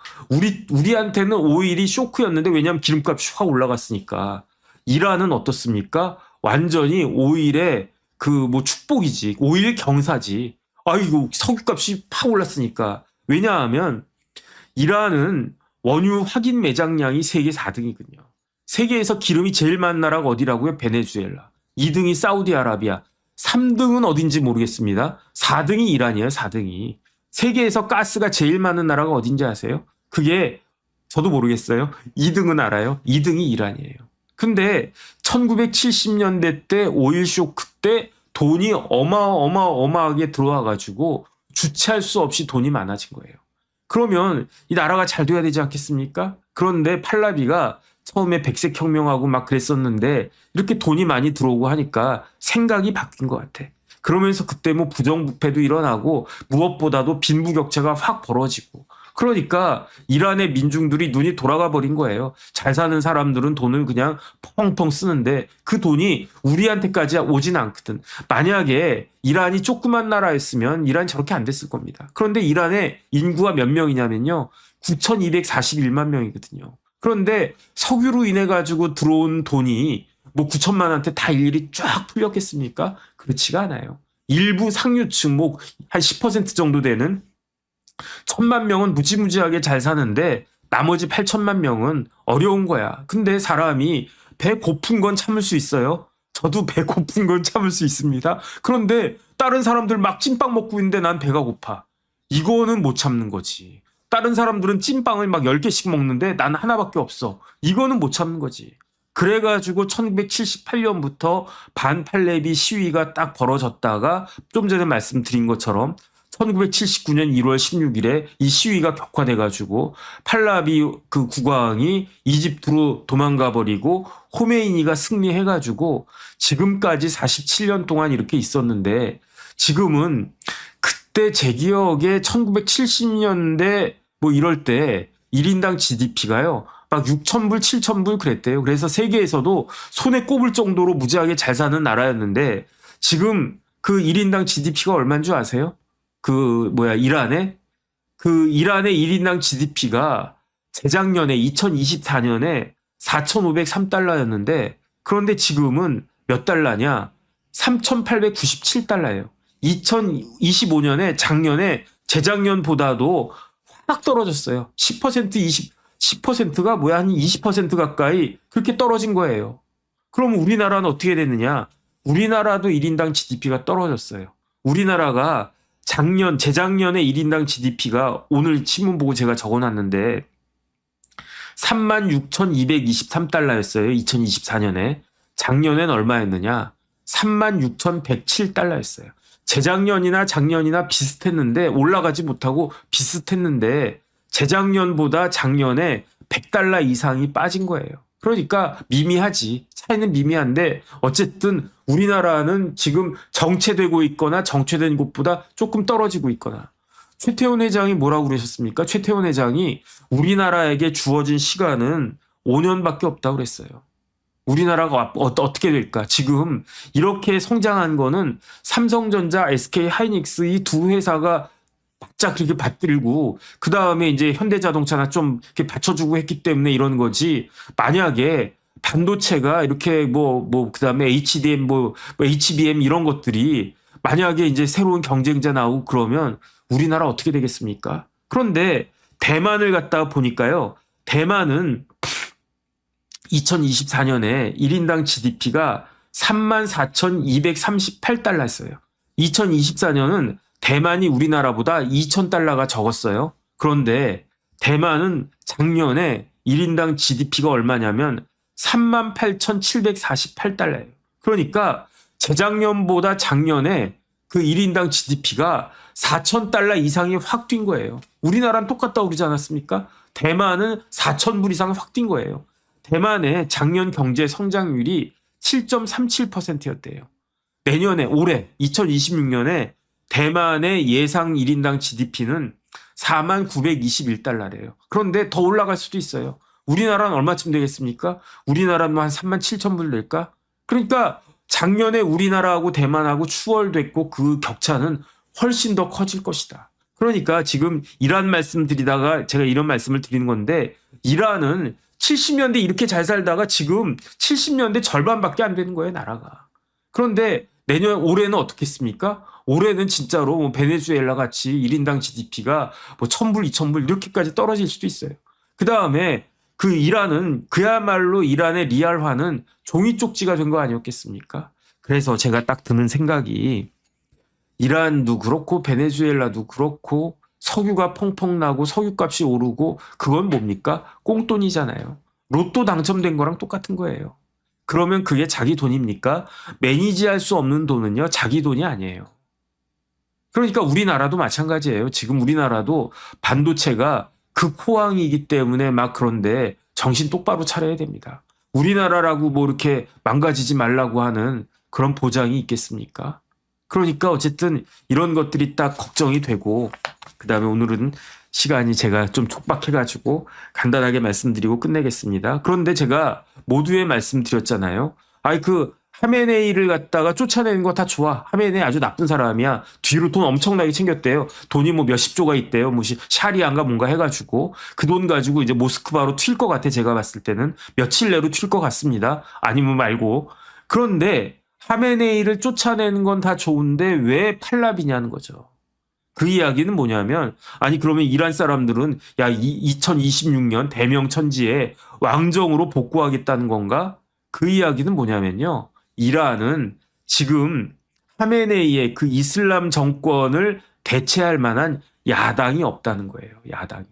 우리한테는 오일이 쇼크였는데 왜냐하면 기름값이 확 올라갔으니까. 이란은 어떻습니까? 완전히 오일의 그 뭐 축복이지. 오일 경사지. 아이고 석유값이 팍 올랐으니까. 왜냐하면 이란은 원유 확인 매장량이 세계 4등이거든요. 세계에서 기름이 제일 많은 나라가 어디라고요? 베네수엘라. 2등이 사우디아라비아. 3등은 어딘지 모르겠습니다. 4등이 이란이에요. 4등이. 세계에서 가스가 제일 많은 나라가 어딘지 아세요? 그게 저도 모르겠어요. 2등은 알아요. 2등이 이란이에요. 근데 1970년대 때 오일 쇼크 때 돈이 어마어마하게 들어와가지고 주체할 수 없이 돈이 많아진 거예요. 그러면 이 나라가 잘 돼야 되지 않겠습니까? 그런데 팔라비가 처음에 백색혁명하고 막 그랬었는데 이렇게 돈이 많이 들어오고 하니까 생각이 바뀐 것 같아. 그러면서 그때 뭐 부정부패도 일어나고 무엇보다도 빈부격차가 확 벌어지고 그러니까 이란의 민중들이 눈이 돌아가 버린 거예요. 잘 사는 사람들은 돈을 그냥 펑펑 쓰는데 그 돈이 우리한테까지 오지는 않거든. 만약에 이란이 조그만 나라였으면 이란 저렇게 안 됐을 겁니다. 그런데 이란의 인구가 몇 명이냐면요. 9,241만 명이거든요. 그런데 석유로 인해 가지고 들어온 돈이 뭐 9천만 원한테 다 일일이 쫙 풀렸겠습니까? 그렇지가 않아요. 일부 상류층 뭐 한 10% 정도 되는 1,000만 명은 무지무지하게 잘 사는데 나머지 8천만 명은 어려운 거야. 근데 사람이 배 고픈 건 참을 수 있어요. 저도 배 고픈 건 참을 수 있습니다. 그런데 다른 사람들 막 찐빵 먹고 있는데 난 배가 고파. 이거는 못 참는 거지. 다른 사람들은 찐빵을 막 10개씩 먹는데 난 하나밖에 없어. 이거는 못 참는 거지. 그래가지고 1978년부터 반팔레비 시위가 딱 벌어졌다가 좀 전에 말씀드린 것처럼 1979년 1월 16일에 이 시위가 격화돼가지고 팔라비 그 국왕이 이집트로 도망가 버리고 호메이니가 승리해가지고 지금까지 47년 동안 이렇게 있었는데 지금은 그때 제 기억에 1970년대 뭐 이럴 때 1인당 GDP가요. 막 6,000불, 7,000불 그랬대요. 그래서 세계에서도 손에 꼽을 정도로 무지하게 잘 사는 나라였는데 지금 그 1인당 GDP가 얼마인 줄 아세요? 이란의 1인당 GDP가 재작년에 2024년에 4,503달러였는데 그런데 지금은 몇 달러냐? 3,897달러예요. 2025년에 재작년보다도 확 떨어졌어요. 10%가 한 20% 가까이 그렇게 떨어진 거예요. 그럼 우리나라는 어떻게 됐느냐? 우리나라도 1인당 GDP가 떨어졌어요. 우리나라가 재작년에 1인당 GDP가 오늘 신문 보고 제가 적어놨는데 36,223달러였어요. 2024년에. 작년엔 얼마였느냐? 36,107달러였어요. 재작년이나 작년이나 비슷했는데 올라가지 못하고 비슷했는데 재작년보다 작년에 100달러 이상이 빠진 거예요. 그러니까 미미하지. 차이는 미미한데 어쨌든 우리나라는 지금 정체되고 있거나 정체된 곳보다 조금 떨어지고 있거나. 최태원 회장이 뭐라고 그러셨습니까? 최태원 회장이 우리나라에게 주어진 시간은 5년밖에 없다고 그랬어요. 우리나라가 어떻게 될까? 지금 이렇게 성장한 거는 삼성전자, SK 하이닉스 이 두 회사가 바짝 그렇게 받들고 그 다음에 이제 현대자동차나 좀 이렇게 받쳐주고 했기 때문에 이런 거지. 만약에 반도체가 이렇게 그 다음에 HDM HBM 이런 것들이 만약에 이제 새로운 경쟁자 나오고 그러면 우리나라 어떻게 되겠습니까? 그런데 대만을 갖다가 보니까요. 대만은 2024년에 1인당 GDP가 34,238달러였어요. 2024년은 대만이 우리나라보다 2,000달러가 적었어요. 그런데 대만은 작년에 1인당 GDP가 얼마냐면 38,748달러예요. 그러니까 재작년보다 작년에 그 1인당 GDP가 4,000달러 이상이 확 뛴 거예요. 우리나라는 똑같다고 그러지 않았습니까? 대만은 4,000불 이상 확 뛴 거예요. 대만의 작년 경제 성장률이 7.37%였대요. 올해 2026년에 대만의 예상 1인당 GDP는 49,921달러래요. 그런데 더 올라갈 수도 있어요. 우리나라는 얼마쯤 되겠습니까? 우리나라는 한 37,000불 될까? 그러니까 작년에 우리나라하고 대만하고 추월됐고 그 격차는 훨씬 더 커질 것이다. 그러니까 지금 이란 말씀드리다가 제가 이런 말씀을 드리는 건데 이란은 70년대 이렇게 잘 살다가 지금 70년대 절반밖에 안 되는 거예요, 나라가. 그런데 올해는 어떻겠습니까? 올해는 진짜로 베네수엘라 같이 1인당 GDP가 1,000불, 2,000불 이렇게까지 떨어질 수도 있어요. 그 다음에 그 이란은 그야말로 이란의 리알화는 종이 쪽지가 된 거 아니었겠습니까? 그래서 제가 딱 드는 생각이 이란도 그렇고 베네수엘라도 그렇고 석유가 펑펑 나고 석유값이 오르고 그건 뭡니까? 꽁돈이잖아요. 로또 당첨된 거랑 똑같은 거예요. 그러면 그게 자기 돈입니까? 매니지할 수 없는 돈은요. 자기 돈이 아니에요. 그러니까 우리나라도 마찬가지예요. 지금 우리나라도 반도체가 극호황이기 때문에 막 그런데 정신 똑바로 차려야 됩니다. 우리나라라고 뭐 이렇게 망가지지 말라고 하는 그런 보장이 있겠습니까? 그러니까 어쨌든 이런 것들이 딱 걱정이 되고 그다음에 오늘은 시간이 제가 좀 촉박해가지고 간단하게 말씀드리고 끝내겠습니다. 그런데 제가 모두에 말씀드렸잖아요. 아이 그 하메네이를 갖다가 쫓아내는 거 다 좋아. 하메네이 아주 나쁜 사람이야. 뒤로 돈 엄청나게 챙겼대요. 돈이 뭐 몇십 조가 있대요. 뭐 샤리안가 뭔가 해가지고 그 돈 가지고 이제 모스크바로 튈 것 같아. 제가 봤을 때는 며칠 내로 튈 것 같습니다. 아니면 말고. 그런데 하메네이를 쫓아내는 건 다 좋은데 왜 팔랍이냐는 거죠. 그 이야기는 뭐냐면 아니 그러면 이란 사람들은 야 2026년 대명천지에 왕정으로 복구하겠다는 건가? 그 이야기는 뭐냐면요. 이란은 지금 하메네이의 그 이슬람 정권을 대체할 만한 야당이 없다는 거예요. 야당이.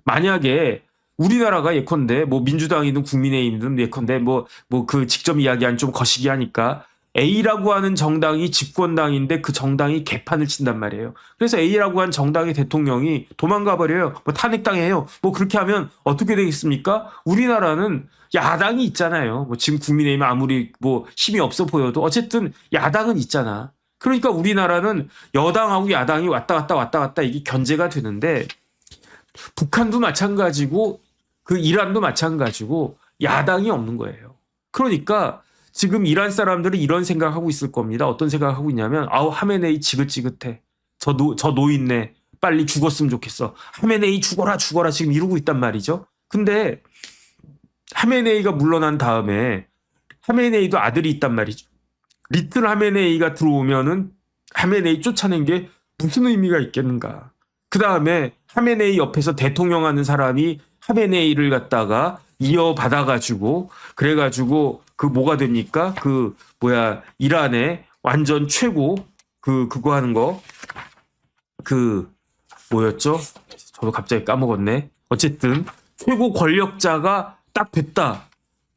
만약에 우리나라가 예컨대 뭐 민주당이든 국민의힘이든 예컨대 뭐 그 직접 이야기한 좀 거시기 하니까 A라고 하는 정당이 집권당인데 그 정당이 개판을 친단 말이에요. 그래서 A라고 하는 정당의 대통령이 도망가 버려요. 뭐 탄핵당해요. 뭐 그렇게 하면 어떻게 되겠습니까? 우리나라는 야당이 있잖아요. 뭐 지금 국민의힘 아무리 뭐 힘이 없어 보여도 어쨌든 야당은 있잖아. 그러니까 우리나라는 여당하고 야당이 왔다 갔다 이게 견제가 되는데 북한도 마찬가지고 그 이란도 마찬가지고 야당이 없는 거예요. 그러니까 지금 이란 사람들은 이런 생각하고 있을 겁니다. 어떤 생각하고 있냐면 아우 하메네이 지긋지긋해. 저 노인네 빨리 죽었으면 좋겠어. 하메네이 죽어라 지금 이러고 있단 말이죠. 근데 하메네이가 물러난 다음에 하메네이도 아들이 있단 말이죠. 리틀 하메네이가 들어오면은 하메네이 쫓아낸 게 무슨 의미가 있겠는가. 그 다음에 하메네이 옆에서 대통령 하는 사람이 하메네이를 갖다가 이어받아가지고 그래가지고 그 뭐가 됩니까? 그 뭐야 이란의 완전 최고 그거 하는 거 그 뭐였죠? 저도 갑자기 까먹었네. 어쨌든 최고 권력자가 딱 됐다.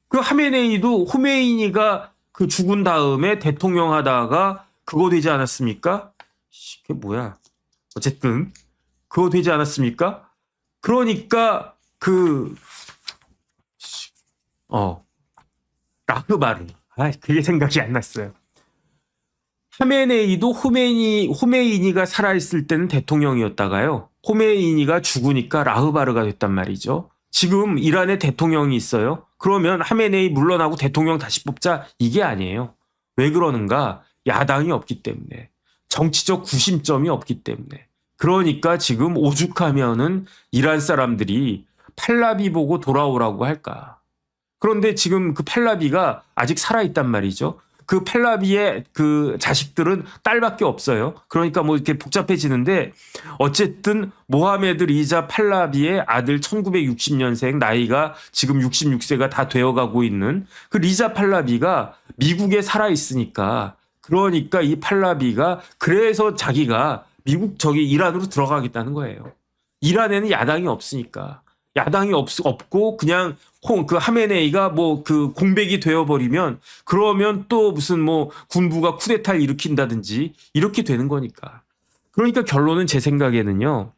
그 하메네이도 호메이니가 그 죽은 다음에 대통령 하다가 그거 되지 않았습니까? 그게 뭐야? 어쨌든 그거 되지 않았습니까? 그러니까 라흐바르. 그게 생각이 안 났어요. 하메네이도 호메이니가 살아있을 때는 대통령이었다가요. 호메이니가 죽으니까 라흐바르가 됐단 말이죠. 지금 이란에 대통령이 있어요. 그러면 하메네이 물러나고 대통령 다시 뽑자 이게 아니에요. 왜 그러는가? 야당이 없기 때문에. 정치적 구심점이 없기 때문에. 그러니까 지금 오죽하면은 이란 사람들이 팔라비 보고 돌아오라고 할까. 그런데 지금 그 팔라비가 아직 살아있단 말이죠. 그 팔라비의 그 자식들은 딸밖에 없어요. 그러니까 뭐 이렇게 복잡해지는데 어쨌든 모하메드 리자 팔라비의 아들 1960년생 나이가 지금 66세가 다 되어가고 있는 그 리자 팔라비가 미국에 살아있으니까 그러니까 이 팔라비가 그래서 자기가 미국 이란으로 들어가겠다는 거예요. 이란에는 야당이 없으니까. 야당이 없고 그냥 그 하메네이가 뭐 그 공백이 되어버리면 그러면 또 무슨 뭐 군부가 쿠데타를 일으킨다든지 이렇게 되는 거니까. 그러니까 결론은 제 생각에는요.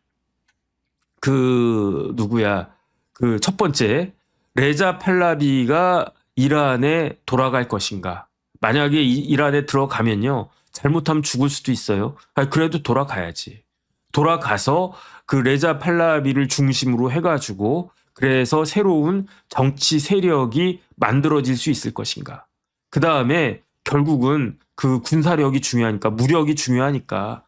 그 첫 번째 레자 팔라비가 이란에 돌아갈 것인가. 만약에 이란에 들어가면요. 잘못하면 죽을 수도 있어요. 그래도 돌아가야지. 돌아가서 그 레자 팔라비를 중심으로 해가지고 그래서 새로운 정치 세력이 만들어질 수 있을 것인가. 그 다음에 결국은 그 군사력이 중요하니까 무력이 중요하니까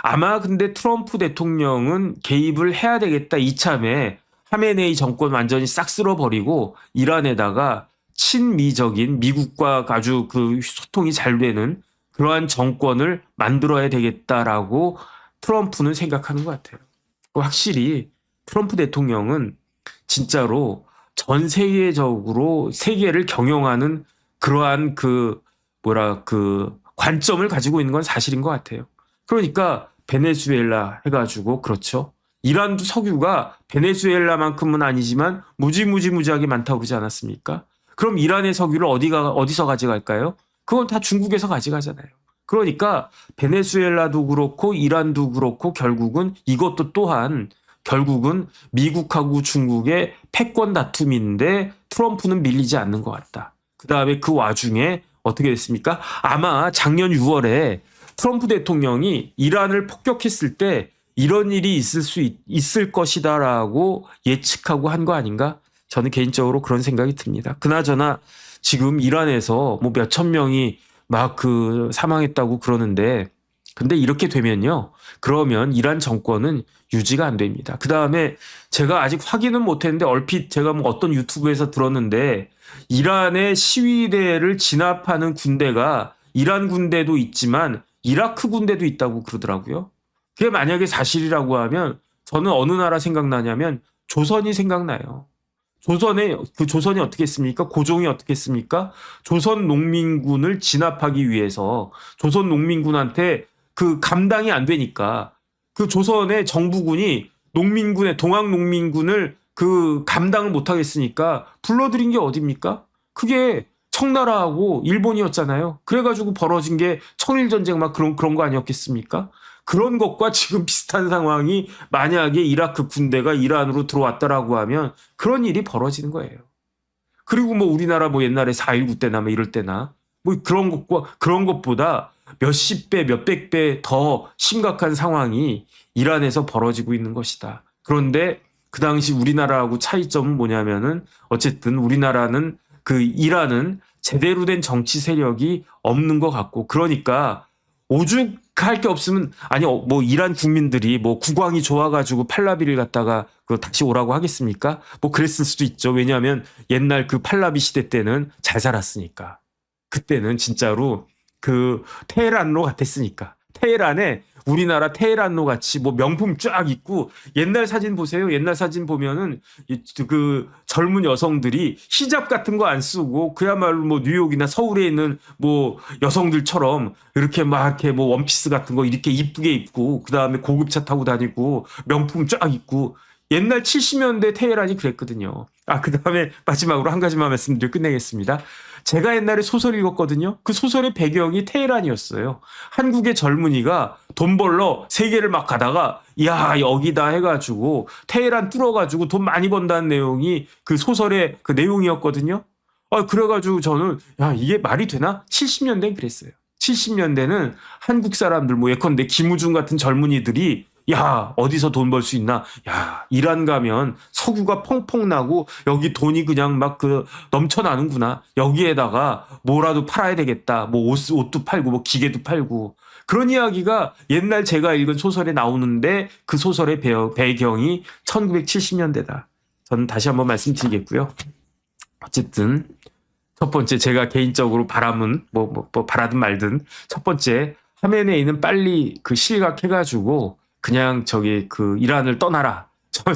아마 근데 트럼프 대통령은 개입을 해야 되겠다 이참에 하메네이 정권 완전히 싹 쓸어버리고 이란에다가 친미적인 미국과 아주 그 소통이 잘 되는 그러한 정권을 만들어야 되겠다라고 트럼프는 생각하는 것 같아요. 확실히 트럼프 대통령은 진짜로 전 세계적으로 세계를 경영하는 그러한 관점을 가지고 있는 건 사실인 것 같아요. 그러니까 베네수엘라 해가지고 그렇죠. 이란도 석유가 베네수엘라만큼은 아니지만 무지하게 많다고 그러지 않았습니까? 그럼 이란의 석유를 어디서 가져갈까요? 그건 다 중국에서 가져가잖아요. 그러니까 베네수엘라도 그렇고 이란도 그렇고 결국은 이것도 또한 결국은 미국하고 중국의 패권 다툼인데 트럼프는 밀리지 않는 것 같다. 그다음에 그 와중에 어떻게 됐습니까? 아마 작년 6월에 트럼프 대통령이 이란을 폭격했을 때 이런 일이 있을 것이다라고 예측하고 한 거 아닌가? 저는 개인적으로 그런 생각이 듭니다. 그나저나 지금 이란에서 뭐 몇천 명이 막 사망했다고 그러는데, 근데 이렇게 되면요, 그러면 이란 정권은 유지가 안 됩니다. 그 다음에 제가 아직 확인은 못했는데 얼핏 제가 뭐 어떤 유튜브에서 들었는데, 이란의 시위대를 진압하는 군대가 이란 군대도 있지만 이라크 군대도 있다고 그러더라고요. 그게 만약에 사실이라고 하면 저는 어느 나라 생각나냐면 조선이 생각나요. 조선이 어떻게 했습니까? 고종이 어떻게 했습니까? 조선 농민군을 진압하기 위해서 조선 농민군한테 감당이 안 되니까 조선의 정부군이 동학 농민군을 감당을 못 하겠으니까 불러들인 게 어딥니까? 그게 청나라하고 일본이었잖아요. 그래가지고 벌어진 게 청일전쟁 막 그런 거 아니었겠습니까? 그런 것과 지금 비슷한 상황이 만약에 이라크 군대가 이란으로 들어왔다라고 하면 그런 일이 벌어지는 거예요. 그리고 뭐 우리나라 뭐 옛날에 4.19 때나 뭐 이럴 때나 뭐 그런 것보다 몇십 배, 몇백 배 더 심각한 상황이 이란에서 벌어지고 있는 것이다. 그런데 그 당시 우리나라하고 차이점은 뭐냐면은 어쨌든 우리나라는 이란은 제대로 된 정치 세력이 없는 것 같고, 그러니까 오죽할 게 없으면 뭐 이란 국민들이 뭐 국왕이 좋아가지고 팔라비를 갖다가 다시 오라고 하겠습니까? 뭐 그랬을 수도 있죠. 왜냐하면 옛날 팔라비 시대 때는 잘 살았으니까. 그때는 진짜로 테헤란로 같았으니까. 우리나라 테헤란로 같이 뭐 명품 쫙 입고, 옛날 사진 보세요. 옛날 사진 보면은 젊은 여성들이 히잡 같은 거 안 쓰고 그야말로 뭐 뉴욕이나 서울에 있는 뭐 여성들처럼 이렇게 뭐 원피스 같은 거 이렇게 이쁘게 입고, 그 다음에 고급차 타고 다니고 명품 쫙 입고, 옛날 70년대 테헤란이 그랬거든요. 그 다음에 마지막으로 한 가지만 말씀드리고 끝내겠습니다. 제가 옛날에 소설 읽었거든요. 그 소설의 배경이 테헤란이었어요. 한국의 젊은이가 돈 벌러 세계를 막 가다가 여기다 해가지고 테헤란 뚫어가지고 돈 많이 번다는 내용이 그 소설의 내용이었거든요. 그래가지고 저는 이게 말이 되나? 70년대는 그랬어요. 70년대는 한국 사람들 뭐 예컨대 김우중 같은 젊은이들이 어디서 돈 벌 수 있나? 이란 가면 석유가 펑펑 나고 여기 돈이 그냥 막 넘쳐나는구나. 여기에다가 뭐라도 팔아야 되겠다. 뭐 옷도 팔고 뭐 기계도 팔고. 그런 이야기가 옛날 제가 읽은 소설에 나오는데 그 소설의 배경이 1970년대다. 저는 다시 한번 말씀드리겠고요. 어쨌든 첫 번째 제가 개인적으로 바람은 뭐 바라든 말든, 첫 번째 하메네이는 빨리 실각해가지고 그냥 이란을 떠나라.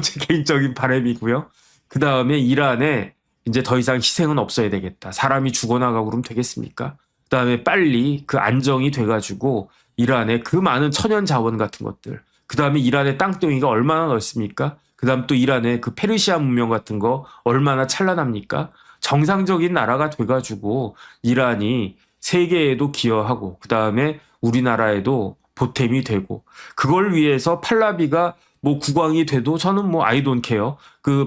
제 개인적인 바람이고요. 그 다음에 이란에 이제 더 이상 희생은 없어야 되겠다. 사람이 죽어나가고 그러면 되겠습니까? 그 다음에 빨리 안정이 돼가지고 이란의 많은 천연 자원 같은 것들. 그 다음에 이란의 땅덩이가 얼마나 넓습니까? 그 다음 또 이란의 페르시아 문명 같은 거 얼마나 찬란합니까? 정상적인 나라가 돼가지고 이란이 세계에도 기여하고, 그 다음에 우리나라에도 보탬이 되고, 그걸 위해서 팔라비가 뭐 국왕이 돼도 저는 뭐 I don't care.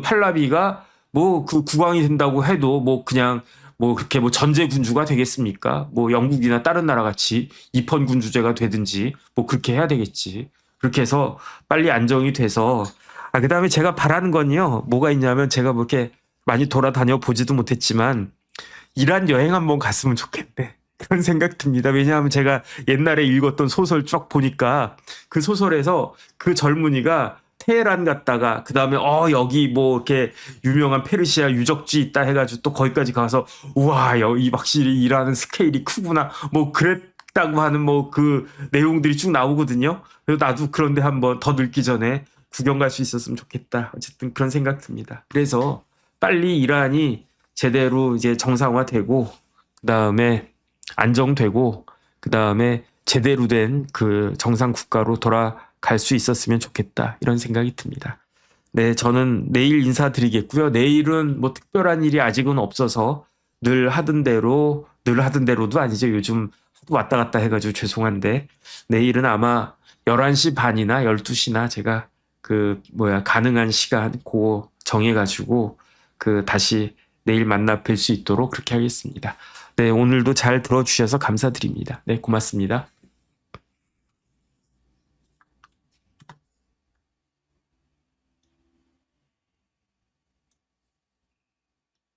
팔라비가 뭐 국왕이 된다고 해도 뭐 그냥 뭐 그렇게 뭐 전제 군주가 되겠습니까? 뭐 영국이나 다른 나라 같이 입헌 군주제가 되든지 뭐 그렇게 해야 되겠지. 그렇게 해서 빨리 안정이 돼서, 그 다음에 제가 바라는 건요, 뭐가 있냐면, 제가 뭐 이렇게 많이 돌아다녀 보지도 못했지만 이란 여행 한번 갔으면 좋겠네. 그런 생각 듭니다. 왜냐하면 제가 옛날에 읽었던 소설 쭉 보니까 그 소설에서 그 젊은이가 테헤란 갔다가 그 다음에 여기 뭐 이렇게 유명한 페르시아 유적지 있다 해가지고 또 거기까지 가서 우와 이 확실히 이란은 스케일이 크구나 뭐 그랬다고 하는 뭐 내용들이 쭉 나오거든요. 그래서 나도 그런데 한번 더 늙기 전에 구경 갈 수 있었으면 좋겠다. 어쨌든 그런 생각 듭니다. 그래서 빨리 이란이 제대로 이제 정상화되고, 그 다음에 안정되고, 그 다음에 제대로 된 정상 국가로 돌아갈 수 있었으면 좋겠다. 이런 생각이 듭니다. 네, 저는 내일 인사드리겠고요. 내일은 뭐 특별한 일이 아직은 없어서 늘 하던 대로도 아니죠. 요즘 왔다 갔다 해가지고 죄송한데, 내일은 아마 11시 반이나 12시나 제가 가능한 시간 정해가지고 다시 내일 만나 뵐 수 있도록 그렇게 하겠습니다. 네, 오늘도 잘 들어주셔서 감사드립니다. 네, 고맙습니다.